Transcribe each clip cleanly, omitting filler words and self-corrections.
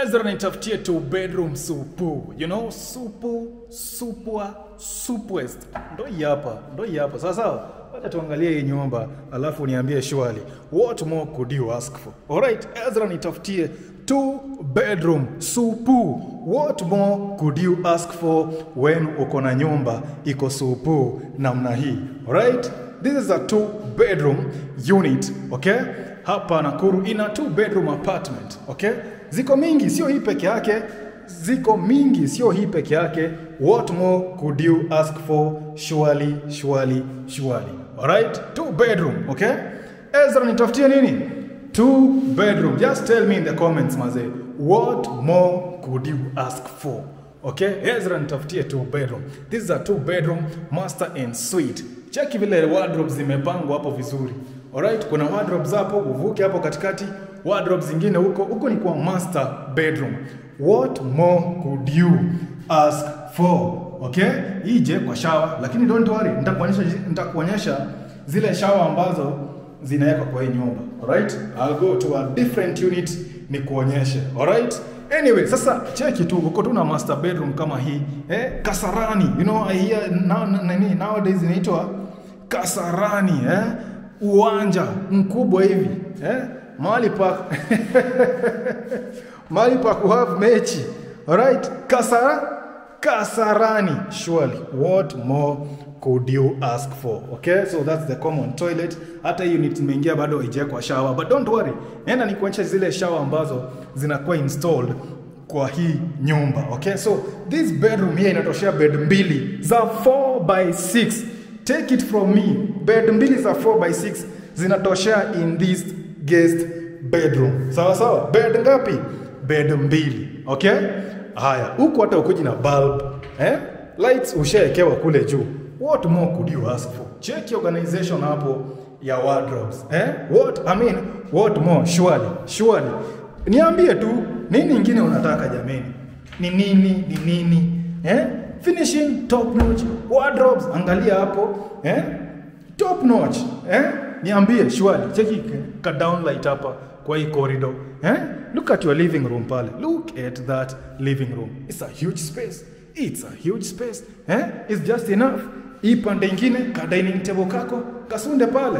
Ezra nitafutie 2 bedroom supu. You know, supwest. Ndo hapa. Sasa wacha tuangalie hii nyumba alafu niambie shwali. What more could you ask for? Alright, Ezra nitafutie 2 bedroom supu. What more could you ask for when uko na nyumba iko supu namna hii? Alright? This is a 2 bedroom unit, okay? Hapa Nakuru ina 2 bedroom apartment, okay? Ziko mingi, sio hii peke yake. What more could you ask for? Surely. Alright? 2 bedroom, okay? Ezra nitafutie nini? 2 bedroom. Just tell me in the comments, maze. What more could you ask for? Okay? Ezra nitafutie 2 bedroom. This is a 2 bedroom master and suite. Check vile wardrobes zimepangwa hapo vizuri. Alright? Kuna wardrobes hapo, uvuke hapo katikati. Wardrobes zingine huko ni kwa master bedroom. What more could you ask for? Okay? Ije kwa shower, lakini don't worry, nitakuonyesha zile shower ambazo zinawekwa kwa hii nyumba. Alright? I'll go to a different unit nikuonyeshe. Alright? Anyway, sasa cheki tu uko tu na master bedroom kama hii, kasarani. You know, I hear nowadays inaitwa kasarani, uwanja mkubwa hivi, mahali pa ku have mechi. Alright? Kasarani. Surely, what more could you ask for? Okay, so that's the common toilet. Hata hii unit imeingia bado ije kwa shower, but don't worry, nenda nikuonyesha zile shower ambazo zinakuwa installed kwa hii nyumba. Okay, so this bedroom here inatoshea bed 2 za 4x6. Take it from me, bed 2 za 4x6 zinatoshea in this guest bedroom. Sawa? Bed ngapi? Bed 2. Okay? Haya, huko hata ukuji na bulb, lights ushaekewa kule juu. What more could you ask for? Check your organization hapo ya wardrobes. What more? Surely. Niambie tu, nini ingine unataka jameni? Ni nini? Finishing top notch. Wardrobes, angalia hapo. Top notch. Niambie, surely. Check ka downlight hapa kwa hii corridor. Look at your living room pale. Look at that living room. It's a huge space. It's just enough. Hii pande ingine ka dining table kako kasunde pale.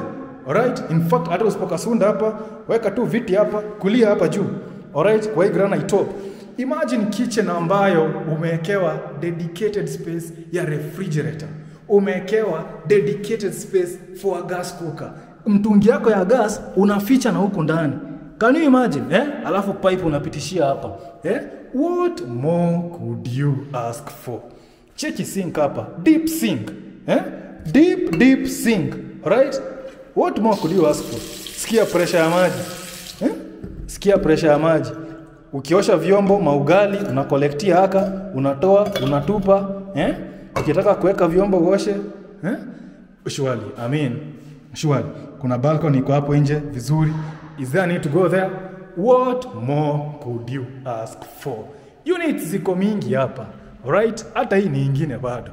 Alright? In fact, hata usipokasunda hapa, weka tu viti hapa, kulia hapa juu. Alright? Kwa hii granite top. Imagine kitchen ambayo umewekewa dedicated space ya refrigerator. Umewekewa dedicated space for a gas cooker. Mtungi yako ya gas unaficha na huko ndani. Can you imagine? Alafu pipe unapitishia hapa. What more could you ask for? Check sink hapa. Deep sink. Deep sink. Alright? What more could you ask for? Sikia pressure ya maji. Ukiosha vyombo, maugali, unakolektia haka, unatoa, unatupa. Ukitaka kuweka vyombo uoshe. Surely. Kuna balcony iko hapo nje vizuri. Is there need to go there? What more could you ask for? Units ziko mingi hapa. Alright? Hata hii ni ingine bado.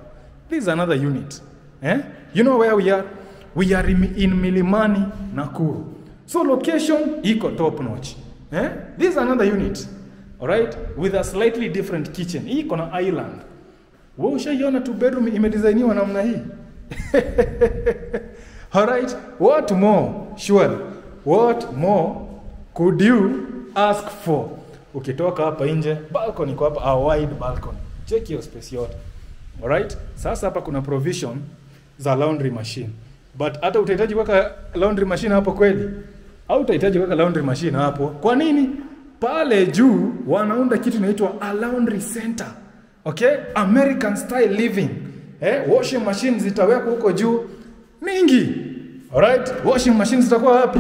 This is another unit. You know where we are? We are in Milimani, Nakuru. So location iko top notch. This is another unit. Alright? With a slightly different kitchen. Hii iko na island. Wewe ushaiona 2 bedroom imedesigniwa namna hii? Alright? What more? Surely. What more could you ask for? Ukitoka hapa nje, balcony kwa hapa, a wide balcony. Check your space yote. Alright? Sasa hapa kuna provision za laundry machine. But hata utahitaji kuweka laundry machine hapo kweli? Au utahitaji kuweka laundry machine hapo? Kwa nini? Pale juu wanaunda kitu inaitwa a laundry center. Okay? American style living. Washing machine zitawekwa huko juu mingi. Alright? Washing machines zitakuwa wapi?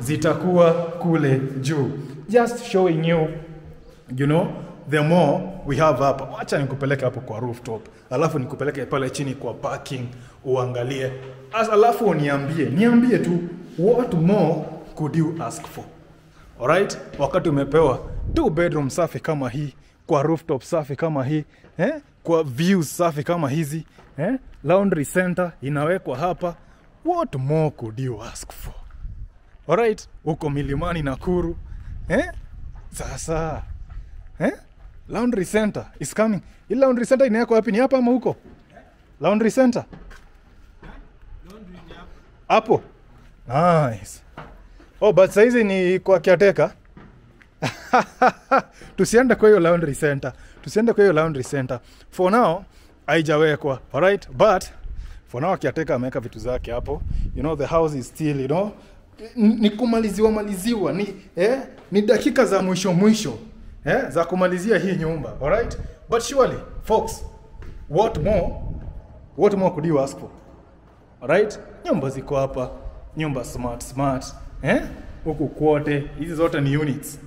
Zitakuwa kule juu. Just showing you, the more we have hapa. Acha nikupeleke hapo kwa rooftop. Alafu nikupeleke pale chini kwa parking, uangalie. Alafu niambie tu, what more could you ask for? Alright? Wakati umepewa 2 bedroom safi kama hii, kwa rooftop safi kama hii, kwa views safi kama hizi, laundry center inawekwa hapa. What more could you ask for? Alright, uko Milimani Nakuru. Sasa Laundry center is coming. Ile laundry center inawekwa wapi? Ni hapa ama huko? Laundry center. Laundry ni hapo. Hapo. Nice. Oh, but saizi ni kwa caretaker. Tusiende kwa hiyo laundry center. For now haijawekwa. All right? But for now caretaker ameweka vitu zake hapo. You know, the house is still, you know, ni kumaliziwa ni dakika za mwisho za kumalizia hii nyumba. All right? But surely, folks, what more could you ask for? All right? Nyumba ziko hapa, nyumba smart, huku kwote, hizi zote ni units.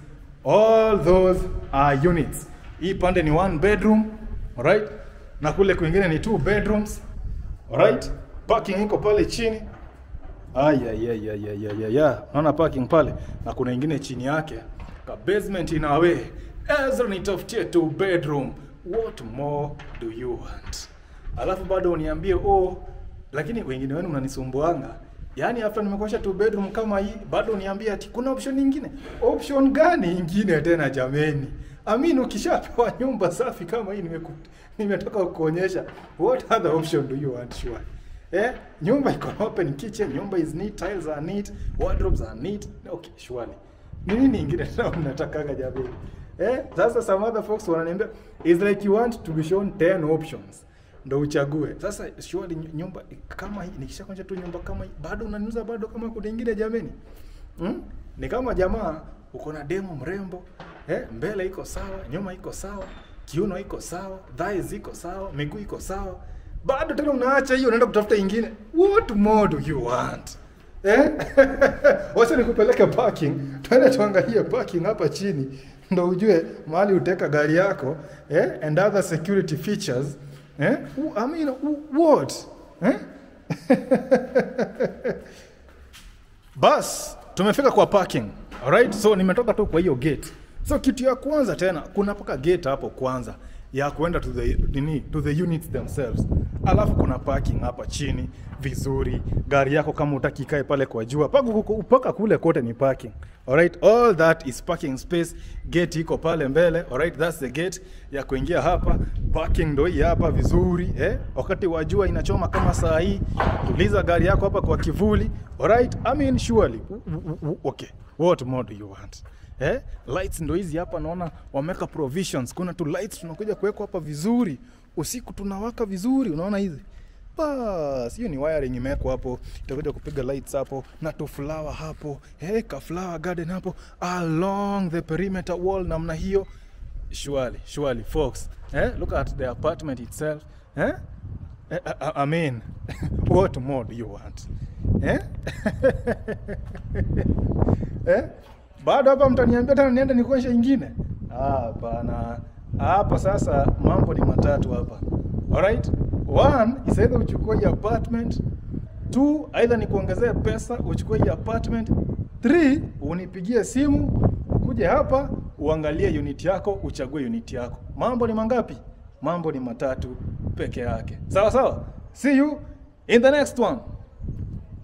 All those are units. Hii pande ni 1 bedroom, all right? Na kule kwingine ni 2 bedrooms. All right? Parking iko pale chini. Naona parking pale na kuna nyingine chini yake. Ka basement in a way. EZRA nitafutie 2 bedroom. What more do you want? Alafu bado uniambie lakini wengine wenu mnanisumbuanga. Yaani after nimekosha 2 bedroom kama hii bado uniambie ati kuna option nyingine. Option gani nyingine tena jameni? Ukishapewa nyumba safi kama hii nimetoka kukuonyesha. What other option do you want, sure? Nyumba iko open kitchen, nyumba is neat, tiles are neat, wardrobes are neat. Okay, surely. Nini nyingine tena mnatakaga jameni? Sasa some other folks wananiambia is like you want to be shown 10 options. Ndo uchague. Sasa surely nyumba kama hii nikishakonja tu nyumba kama hii bado unaniuza bado kama kuna nyingine jameni? Ni kama jamaa uko na demo mrembo, mbele iko sawa, nyuma iko sawa, kiuno iko sawa, thighs iko sawa, miguu iko sawa. Bado tena unaacha hiyo unaenda kutafuta nyingine. What more do you want? Wacha nikupeleke parking. Twende tuangalie parking hapa chini. Ndo ujue mahali uteka gari yako, and other security features. What? Bas, tumefika kwa parking. Alright? So nimetoka tu kwa hiyo gate. So kitu ya kwanza tena kuna paka gate hapo kwanza ya kuenda to the units themselves. Alafu kuna parking hapa chini vizuri. Gari yako kama utaki ikae pale kwa jua, paka kule kote ni parking. Alright, all that is parking space. Gate iko pale mbele. Alright, that's the gate ya kuingia hapa. Parking ndo hii hapa vizuri, wakati wa jua inachoma kama saa hii, tuliza gari yako hapa kwa kivuli. Alright, surely. Okay, what more do you want? Lights ndo hizi hapa naona wameka provisions. Kuna tu lights tunakuja kuweka hapa vizuri. Usiku tunawaka vizuri, unaona hizi? Bas, hiyo ni wiring imewekwa hapo. Itakuja kupiga lights hapo na tu flower hapo. Ka flower garden hapo along the perimeter wall namna hiyo. Surely folks. Look at the apartment itself. What more do you want? Bado hapa mtaniambia tena niende nikuonyeshe nyingine? Bana. Hapa sasa mambo ni matatu hapa. Alright? 1 is either uchukue hii apartment. 2 either ni kuongezea pesa uchukue hii apartment. 3 unipigie simu ukuje hapa uangalie unit yako, uchague unit yako. Mambo ni mangapi? Mambo ni matatu peke yake. Sawa? See you in the next one.